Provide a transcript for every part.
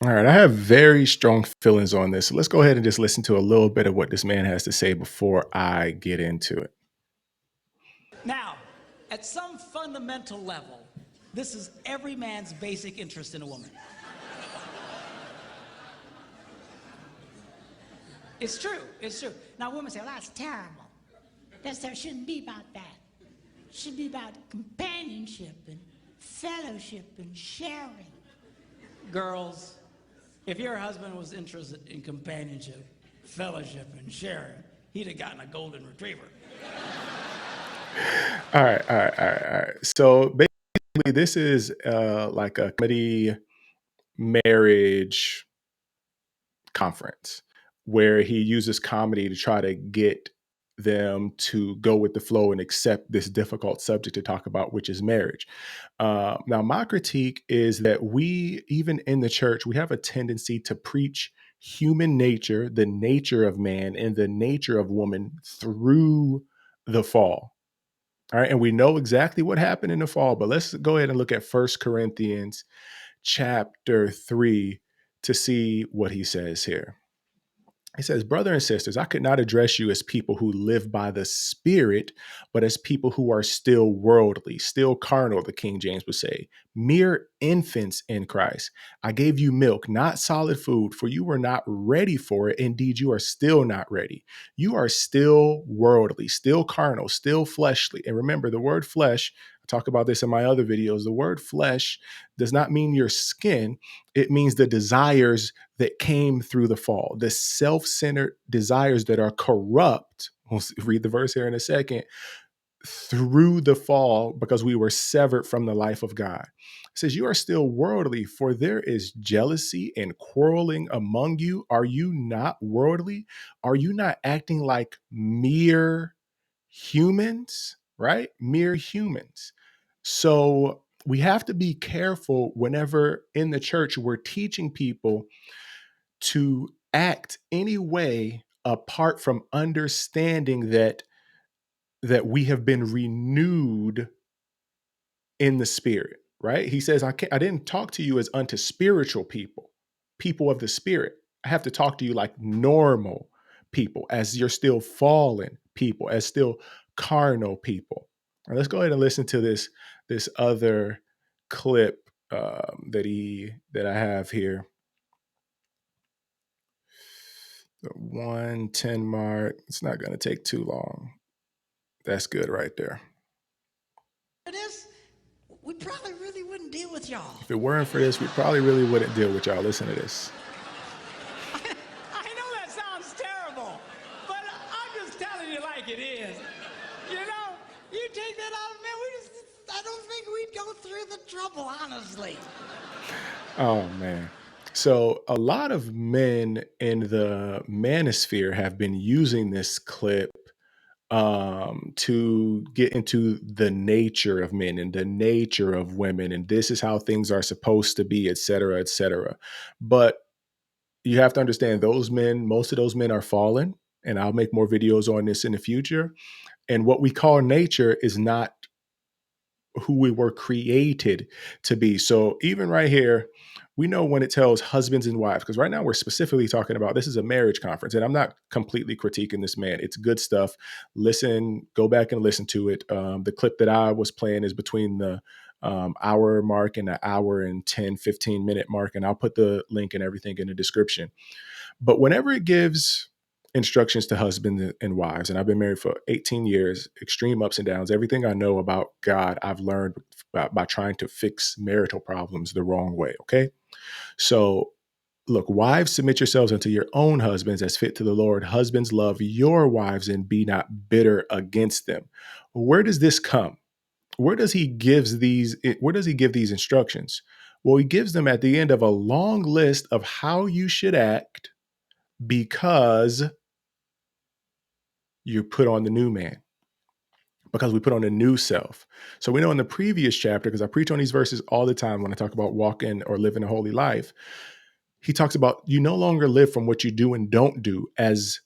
All right, I have very strong feelings on this. So let's go ahead and just listen to a little bit of what this man has to say before I get into it. Now, at some fundamental level, this is every man's basic interest in a woman. It's true. It's true. Now, women say, well, that's terrible. There shouldn't be about that. It should be about companionship and fellowship and sharing. Girls, if your husband was interested in companionship, fellowship, and sharing, he'd have gotten a golden retriever. All right, all right, all right, all right. So basically, this is like a comedy marriage conference where he uses comedy to try to get them to go with the flow and accept this difficult subject to talk about, which is marriage. Now, my critique is that we, even in the church, we have a tendency to preach human nature, the nature of man, and the nature of woman through the fall. All right. And we know exactly what happened in the fall, but let's go ahead and look at First Corinthians chapter 3 to see what he says here. He says, brother and sisters, I could not address you as people who live by the Spirit, but as people who are still worldly, still carnal, the King James would say, mere infants in Christ. I gave you milk, not solid food, for you were not ready for it. Indeed, you are still not ready. You are still worldly, still carnal, still fleshly. And remember, the word flesh, I talk about this in my other videos, the word flesh does not mean your skin. It means the desires that came through the fall, the self-centered desires that are corrupt. We'll read the verse here in a second. Through the fall, because we were severed from the life of God. It says, you are still worldly, for there is jealousy and quarreling among you. Are you not worldly? Are you not acting like mere humans, right? Mere humans. So we have to be careful whenever in the church we're teaching people to act any way apart from understanding that we have been renewed in the spirit, right? He says, I didn't talk to you as unto spiritual people, people of the spirit. I have to talk to you like normal people, as you're still fallen people, as still carnal people. Now, let's go ahead and listen to this other clip that I have here. The 110 mark. It's not going to take too long. That's good right there. It is. We probably really wouldn't deal with y'all. If it weren't for this, we probably really wouldn't deal with y'all. Listen to this. I know that sounds terrible, but I'm just telling you like it is. You know, you take that out of me, I don't think we'd go through the trouble, honestly. Oh man. So a lot of men in the Manosphere have been using this clip to get into the nature of men and the nature of women, and this is how things are supposed to be, et cetera, et cetera. But you have to understand those men, most of those men are fallen, and I'll make more videos on this in the future. And what we call nature is not who we were created to be. So even right here, we know when it tells husbands and wives, because right now we're specifically talking about this is a marriage conference, and I'm not completely critiquing this man. It's good stuff. Listen, go back and listen to it. The clip that I was playing is between the hour mark and the hour and 10, 15-minute mark, and I'll put the link and everything in the description. But whenever it gives instructions to husbands and wives, and I've been married for 18 years, extreme ups and downs, everything I know about God, I've learned by trying to fix marital problems the wrong way. Okay. So look, wives, submit yourselves unto your own husbands as fit to the Lord. Husbands, love your wives and be not bitter against them. Where does this come? Where does he where does he give these instructions? Well, he gives them at the end of a long list of how you should act because you put on the new man, because we put on a new self. So we know in the previous chapter, because I preach on these verses all the time when I talk about walking or living a holy life, he talks about you no longer live from what you do and don't do as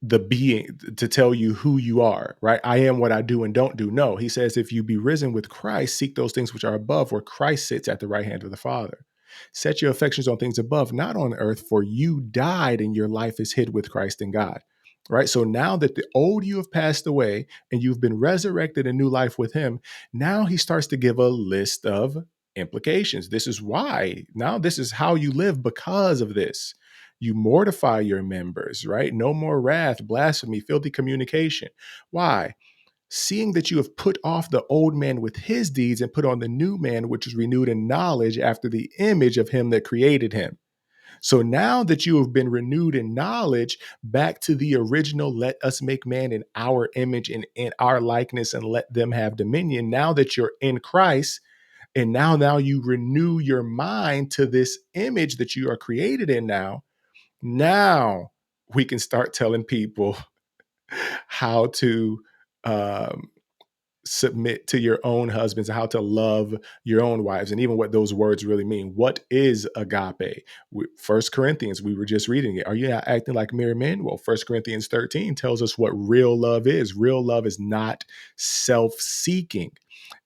the being to tell you who you are, right? I am what I do and don't do. No, he says, if you be risen with Christ, seek those things which are above where Christ sits at the right hand of the Father. Set your affections on things above, not on earth, for you died and your life is hid with Christ in God. Right. So now that the old you have passed away and you've been resurrected in new life with him, now he starts to give a list of implications. This is why. Now, this is how you live because of this. You mortify your members, right? No more wrath, blasphemy, filthy communication. Why? Seeing that you have put off the old man with his deeds and put on the new man, which is renewed in knowledge after the image of him that created him. So now that you have been renewed in knowledge, back to the original, let us make man in our image and in our likeness and let them have dominion. Now that you're in Christ, and now you renew your mind to this image that you are created in now we can start telling people how to um, submit to your own husbands and how to love your own wives and even what those words really mean. What is agape? First Corinthians, we were just reading it. Are you not acting like mere men? Well, First Corinthians 13 tells us what real love is. Real love is not self-seeking.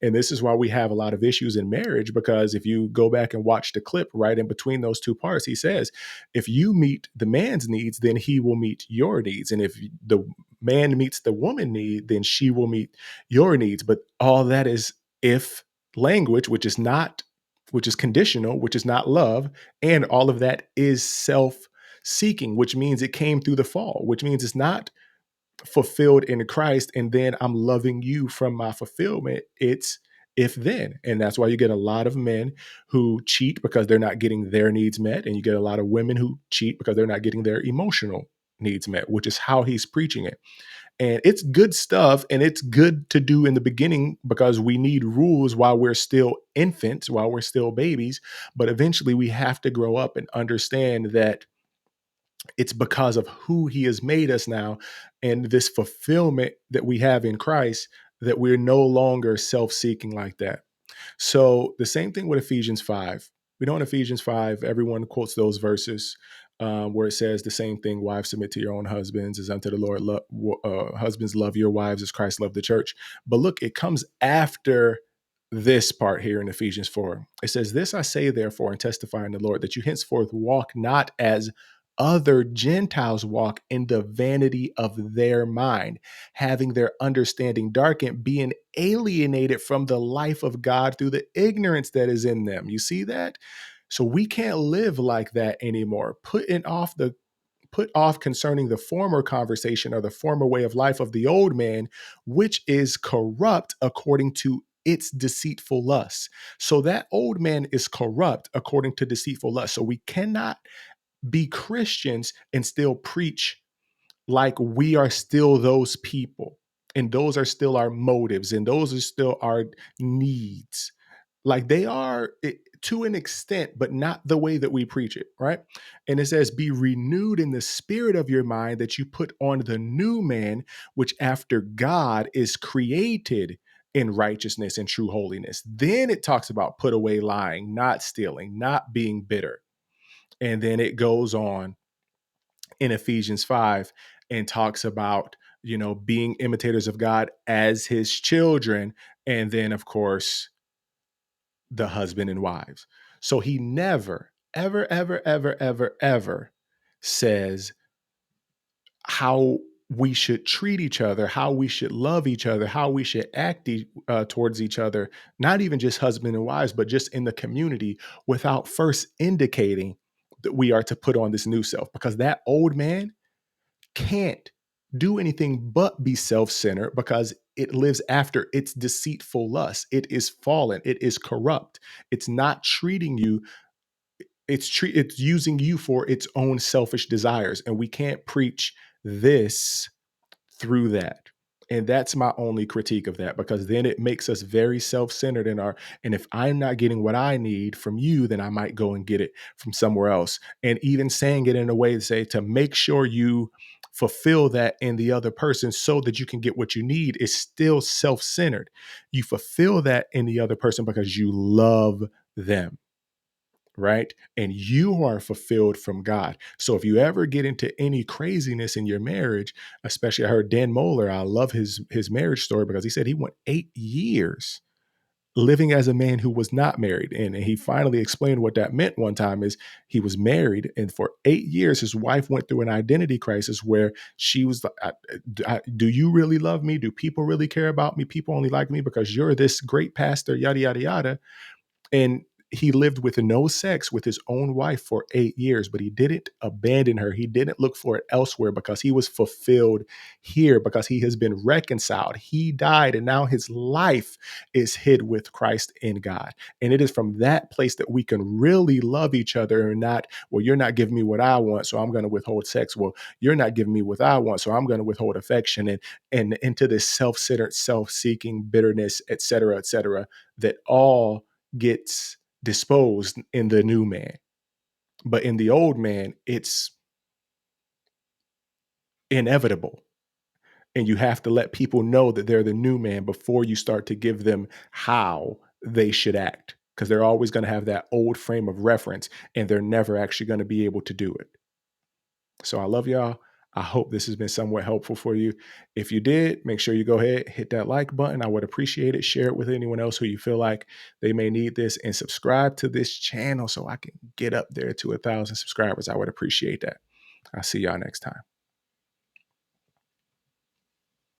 And this is why we have a lot of issues in marriage, because if you go back and watch the clip right in between those two parts, he says, if you meet the man's needs, then he will meet your needs. And if the man meets the woman need, then she will meet your needs. But all that is if language, which is conditional, which is not love. And all of that is self seeking, which means it came through the fall, which means it's not fulfilled in Christ. And then I'm loving you from my fulfillment. It's if then. And that's why you get a lot of men who cheat because they're not getting their needs met. And you get a lot of women who cheat because they're not getting their emotional needs met, which is how he's preaching it. And it's good stuff and it's good to do in the beginning because we need rules while we're still infants, while we're still babies. But eventually we have to grow up and understand that it's because of who he has made us now and this fulfillment that we have in Christ that we're no longer self seeking like that. So the same thing with Ephesians 5. We know in Ephesians 5, everyone quotes those verses where it says the same thing: wives, submit to your own husbands as unto the Lord. Husbands, love your wives as Christ loved the church. But look, it comes after this part here in Ephesians 4. It says, this I say, therefore, and testify in the Lord, that you henceforth walk not as other Gentiles walk, in the vanity of their mind, having their understanding darkened, being alienated from the life of God through the ignorance that is in them. You see that? So we can't live like that anymore. Put off concerning the former conversation or the former way of life of the old man, which is corrupt according to its deceitful lusts. So that old man is corrupt according to deceitful lusts. So we cannot be Christians and still preach like we are still those people. And those are still our motives. And those are still our needs. Like they are to an extent, but not the way that we preach it, right? And it says, be renewed in the spirit of your mind, that you put on the new man, which after God is created in righteousness and true holiness. Then it talks about put away lying, not stealing, not being bitter. And then it goes on in Ephesians 5 and talks about, being imitators of God as his children. And then, of course, the husband and wives. So he never, ever, ever, ever, ever, ever says how we should treat each other, how we should love each other, how we should act towards each other, not even just husband and wives, but just in the community, without first indicating that we are to put on this new self, because that old man can't do anything but be self-centered because it lives after its deceitful lust. It is fallen. It is corrupt. It's not treating you. It's using you for its own selfish desires. And we can't preach this through that. And that's my only critique of that, because then it makes us very self-centered and if I'm not getting what I need from you, then I might go and get it from somewhere else. And even saying it in a way to say, to make sure you fulfill that in the other person so that you can get what you need, is still self-centered. You fulfill that in the other person because you love them, right? And you are fulfilled from God. So if you ever get into any craziness in your marriage, especially I heard Dan Moeller, I love his marriage story, because he said he went 8 years living as a man who was not married. And he finally explained what that meant one time is he was married, and for 8 years his wife went through an identity crisis where she was like, do you really love me? Do people really care about me? People only like me because you're this great pastor, yada yada yada. And he lived with no sex with his own wife for 8 years, but he didn't abandon her. He didn't look for it elsewhere because he was fulfilled here, because he has been reconciled. He died, and now his life is hid with Christ in God. And it is from that place that we can really love each other and not, well, you're not giving me what I want, so I'm going to withhold sex. Well, you're not giving me what I want, so I'm going to withhold affection, and into this self-centered, self-seeking bitterness, et cetera, that all gets disposed in the new man. But in the old man, it's inevitable. And you have to let people know that they're the new man before you start to give them how they should act. Because they're always going to have that old frame of reference and they're never actually going to be able to do it. So I love y'all. I hope this has been somewhat helpful for you. If you did, make sure you go ahead, hit that like button. I would appreciate it. Share it with anyone else who you feel like they may need this, and subscribe to this channel so I can get up there to 1,000 subscribers. I would appreciate that. I'll see y'all next time.